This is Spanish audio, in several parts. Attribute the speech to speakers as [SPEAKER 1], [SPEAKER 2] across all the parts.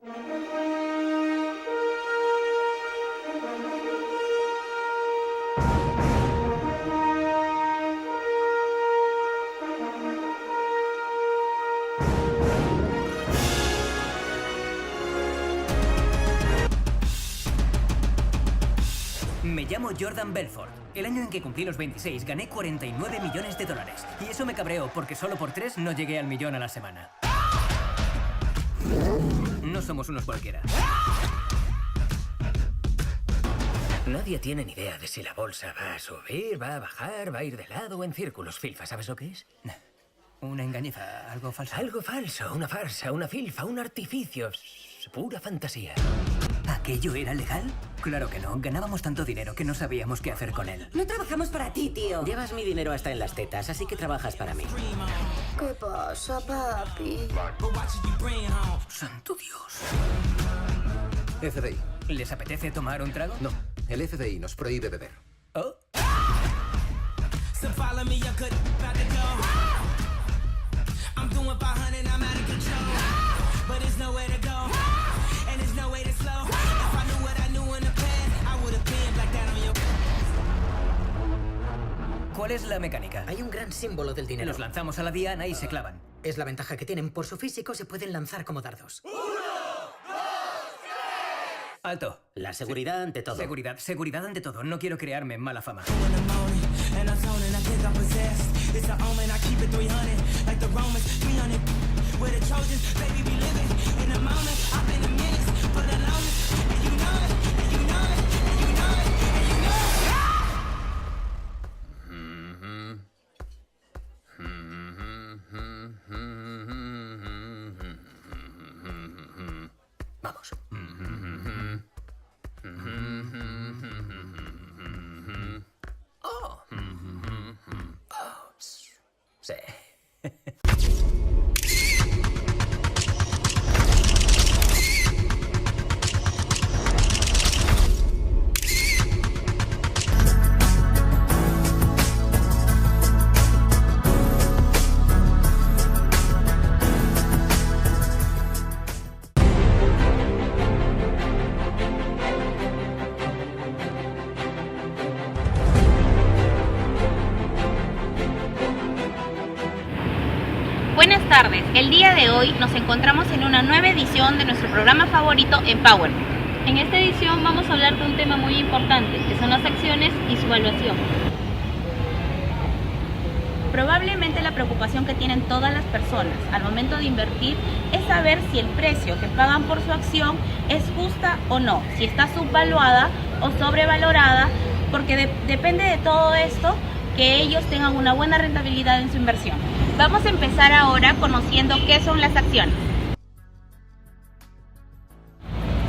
[SPEAKER 1] Me llamo Jordan Belfort. El año en que cumplí los 26 gané 49 millones de dólares. Y eso me cabreó porque solo por 3 no llegué al millón a la semana. No somos unos cualquiera.
[SPEAKER 2] Nadie tiene ni idea de si la bolsa va a subir, va a bajar, va a ir de lado o en círculos. Filfa, ¿sabes lo que es?
[SPEAKER 1] Una engañifa, algo falso.
[SPEAKER 2] Algo falso, una farsa, una filfa, un artificio. Pura fantasía.
[SPEAKER 1] ¿Aquello era legal? Claro que no. Ganábamos tanto dinero que no sabíamos qué hacer con él.
[SPEAKER 3] No trabajamos para ti, tío.
[SPEAKER 2] Llevas mi dinero hasta en las tetas, así que trabajas para mí.
[SPEAKER 4] ¿Qué pasa, papi?
[SPEAKER 1] ¡Santo Dios!
[SPEAKER 5] FBI.
[SPEAKER 1] ¿Les apetece tomar un trago?
[SPEAKER 5] No, el FBI nos prohíbe beber.
[SPEAKER 1] Oh. ¿Cuál es la mecánica?
[SPEAKER 2] Hay un gran símbolo del dinero.
[SPEAKER 1] Nos lanzamos a la diana y se clavan.
[SPEAKER 2] Es la ventaja que tienen. Por su físico se pueden lanzar como dardos.
[SPEAKER 1] Alto.
[SPEAKER 2] La seguridad ante todo.
[SPEAKER 1] Seguridad ante todo. No quiero crearme mala fama.
[SPEAKER 2] Vamos.
[SPEAKER 1] Oh.
[SPEAKER 2] Sí.
[SPEAKER 6] Buenas tardes, el día de hoy nos encontramos en una nueva edición de nuestro programa favorito Empowerment. En esta edición vamos a hablar de un tema muy importante, que son las acciones y su evaluación. Probablemente la preocupación que tienen todas las personas al momento de invertir es saber si el precio que pagan por su acción es justa o no, si está subvaluada o sobrevalorada, porque depende de todo esto que ellos tengan una buena rentabilidad en su inversión. Vamos a empezar ahora conociendo qué son las acciones.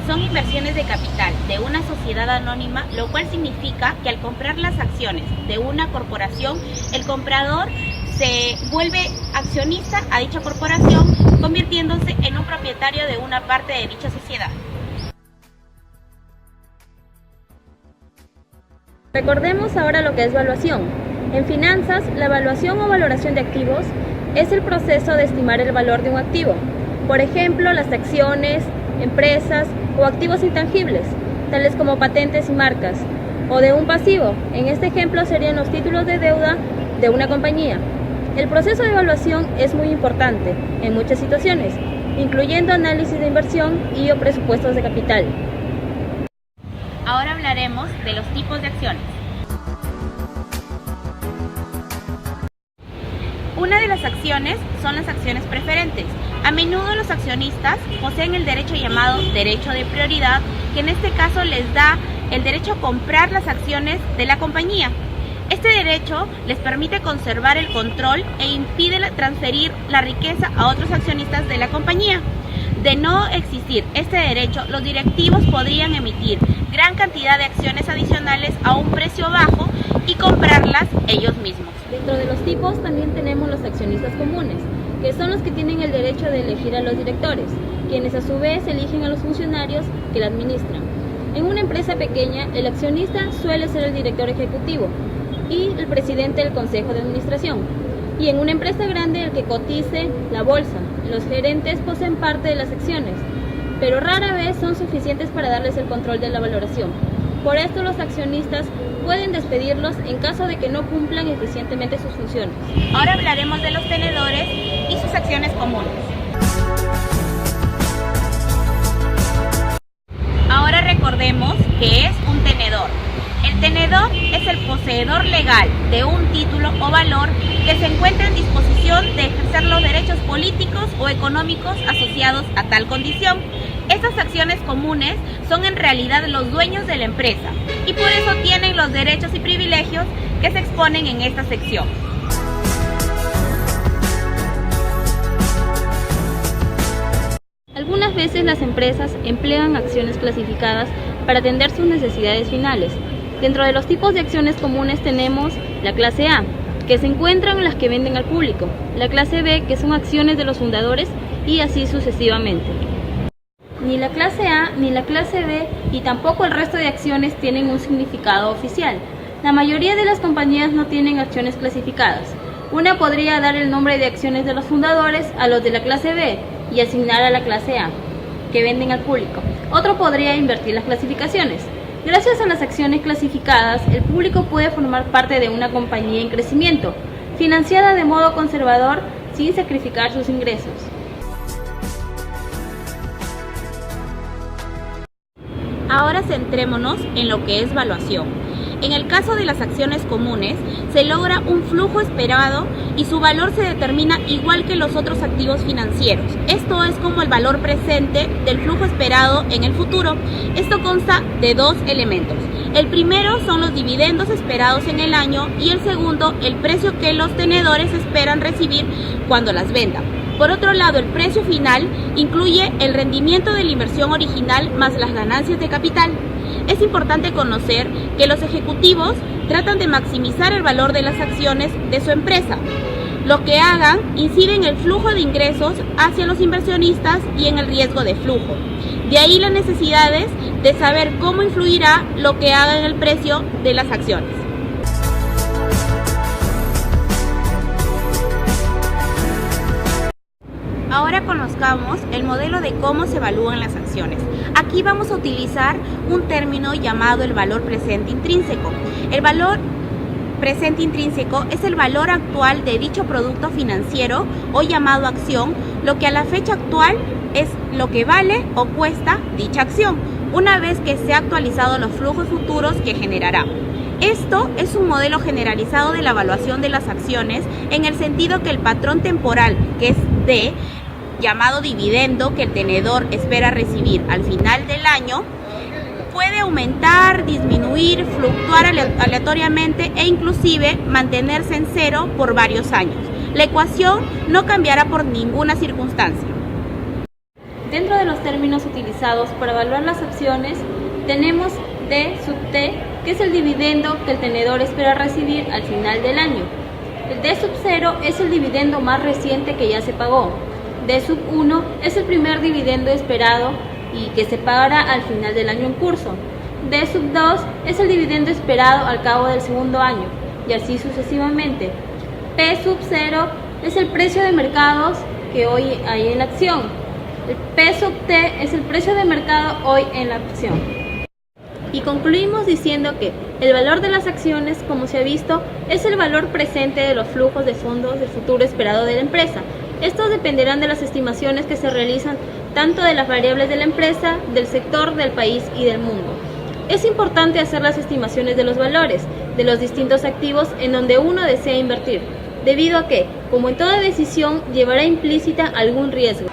[SPEAKER 6] Son inversiones de capital de una sociedad anónima, lo cual significa que al comprar las acciones de una corporación, el comprador se vuelve accionista a dicha corporación, convirtiéndose en un propietario de una parte de dicha sociedad.
[SPEAKER 7] Recordemos ahora lo que es valuación. En finanzas, la evaluación o valoración de activos es el proceso de estimar el valor de un activo. Por ejemplo, las acciones, empresas o activos intangibles, tales como patentes y marcas, o de un pasivo. En este ejemplo serían los títulos de deuda de una compañía. El proceso de evaluación es muy importante en muchas situaciones, incluyendo análisis de inversión y o presupuestos de capital.
[SPEAKER 6] Ahora hablaremos de los tipos de acciones. Una de las acciones son las acciones preferentes. A menudo los accionistas poseen el derecho llamado derecho de prioridad, que en este caso les da el derecho a comprar las acciones de la compañía. Este derecho les permite conservar el control e impide transferir la riqueza a otros accionistas de la compañía. De no existir este derecho, los directivos podrían emitir gran cantidad de acciones adicionales a un precio bajo y comprarlas ellos mismos.
[SPEAKER 7] Dentro de los tipos también tenemos los accionistas comunes, que son los que tienen el derecho de elegir a los directores, quienes a su vez eligen a los funcionarios que la administran. En una empresa pequeña, el accionista suele ser el director ejecutivo y el presidente del consejo de administración. Y en una empresa grande, el que cotice la bolsa. Los gerentes poseen parte de las acciones. pero rara vez son suficientes para darles el control de la valoración. Por esto los accionistas pueden despedirlos en caso de que no cumplan eficientemente sus funciones.
[SPEAKER 6] Ahora hablaremos de los tenedores y sus acciones comunes. Ahora recordemos qué es un tenedor. El tenedor es el poseedor legal de un título o valor que se encuentra en disposición de ejercer los derechos políticos o económicos asociados a tal condición. Estas acciones comunes son en realidad los dueños de la empresa y por eso tienen los derechos y privilegios que se exponen en esta sección.
[SPEAKER 7] Algunas veces las empresas emplean acciones clasificadas para atender sus necesidades finales. Dentro de los tipos de acciones comunes tenemos la clase A, que se encuentran las que venden al público, la clase B, que son acciones de los fundadores, y así sucesivamente. Ni la clase A ni la clase B y tampoco el resto de acciones tienen un significado oficial. La mayoría de las compañías no tienen acciones clasificadas. Una podría dar el nombre de acciones de los fundadores a los de la clase B y asignar a la clase A, que venden al público. Otro podría invertir las clasificaciones. Gracias a las acciones clasificadas, el público puede formar parte de una compañía en crecimiento, financiada de modo conservador sin sacrificar sus ingresos.
[SPEAKER 6] Ahora centrémonos en lo que es valuación. En el caso de las acciones comunes, se logra un flujo esperado y su valor se determina igual que los otros activos financieros. Esto es como el valor presente del flujo esperado en el futuro. Esto consta de dos elementos. El primero son los dividendos esperados en el año y el segundo, el precio que los tenedores esperan recibir cuando las vendan. Por otro lado, el precio final incluye el rendimiento de la inversión original más las ganancias de capital. Es importante conocer que los ejecutivos tratan de maximizar el valor de las acciones de su empresa. Lo que hagan incide en el flujo de ingresos hacia los inversionistas y en el riesgo de flujo. De ahí las necesidades de saber cómo influirá lo que haga en el precio de las acciones. Ahora conozcamos el modelo de cómo se evalúan las acciones. Aquí vamos a utilizar un término llamado el valor presente intrínseco. El valor presente intrínseco es el valor actual de dicho producto financiero o llamado acción, lo que a la fecha actual es lo que vale o cuesta dicha acción, una vez que se han actualizado los flujos futuros que generará. Esto es un modelo generalizado de la evaluación de las acciones en el sentido que el patrón temporal, que es D, llamado dividendo, que el tenedor espera recibir al final del año, puede aumentar, disminuir, fluctuar aleatoriamente e inclusive mantenerse en cero por varios años. La ecuación no cambiará por ninguna circunstancia.
[SPEAKER 7] Dentro de los términos utilizados para evaluar las acciones, tenemos D sub T, que es el dividendo que el tenedor espera recibir al final del año. El D sub 0 es el dividendo más reciente que ya se pagó. D sub 1 es el primer dividendo esperado y que se pagará al final del año en curso. D sub 2 es el dividendo esperado al cabo del segundo año, y así sucesivamente. P sub 0 es el precio de mercados que hoy hay en la acción. El P sub T es el precio de mercado hoy en la acción. Y concluimos diciendo que el valor de las acciones, como se ha visto, es el valor presente de los flujos de fondos del futuro esperado de la empresa. Estos dependerán de las estimaciones que se realizan tanto de las variables de la empresa, del sector, del país y del mundo. Es importante hacer las estimaciones de los valores de los distintos activos en donde uno desea invertir, debido a que, como en toda decisión, llevará implícita algún riesgo.